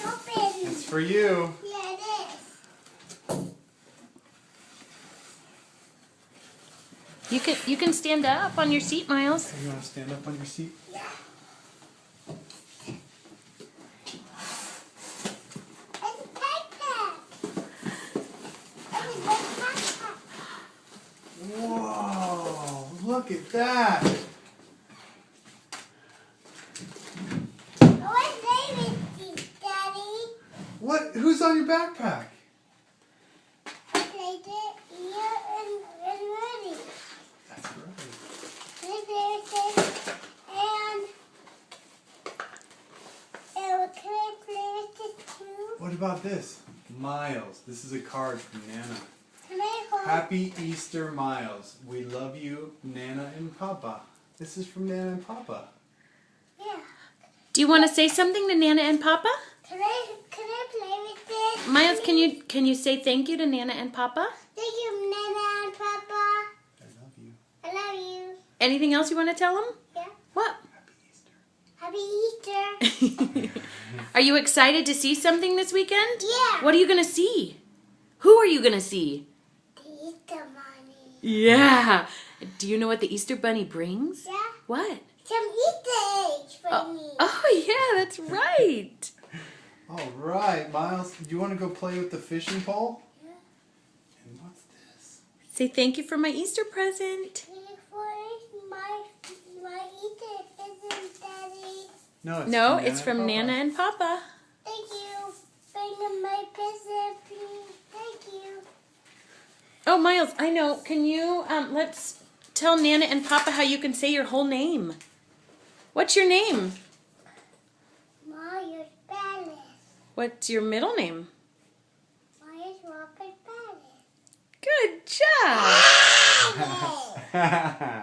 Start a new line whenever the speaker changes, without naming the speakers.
It's open.
It's for you.
Yeah, it is.
You can stand up on your seat, Miles.
You want to stand up on your seat?
Yeah. It's a backpack. It's a big backpack.
Whoa! Look at that.
What name is this, Daddy?
What? Who's on your backpack?
I played it here and ready.
That's right.
Can I play with this too?
What about this? Miles. This is a card from Nana.
Can I hold?
Happy Easter, Miles. We love you, Nana and Papa. This is from Nana and Papa.
Yeah.
Do you want to say something to Nana and Papa?
Can I play with this?
Miles, can you say thank you to Nana and Papa?
Thank you, Nana and Papa.
I love you.
I love you.
Anything else you want to tell them?
Yeah.
What?
Happy Easter.
Happy Easter.
Are you excited to see something this weekend?
Yeah.
What are you going to see? Who are you going to see?
The Easter Bunny.
Yeah. Do you know what the Easter Bunny brings?
Yeah.
What?
Some Easter eggs for me.
Oh, yeah, that's right.
All right, Miles. Do you want to go play with the fishing pole?
Yeah.
And what's this?
Say thank you for my Easter present.
For my Easter present, Daddy.
No,
No, it's
from
from
Nana
Nana
and Papa.
and Papa.
Thank you. Bring my present, please. Thank you.
Oh, Miles, I know. Can you, let's tell Nana and Papa how you can say your whole name. What's your name?
Myers Palace.
What's your middle name?
Myers Walker Palace.
Good job.
Palace.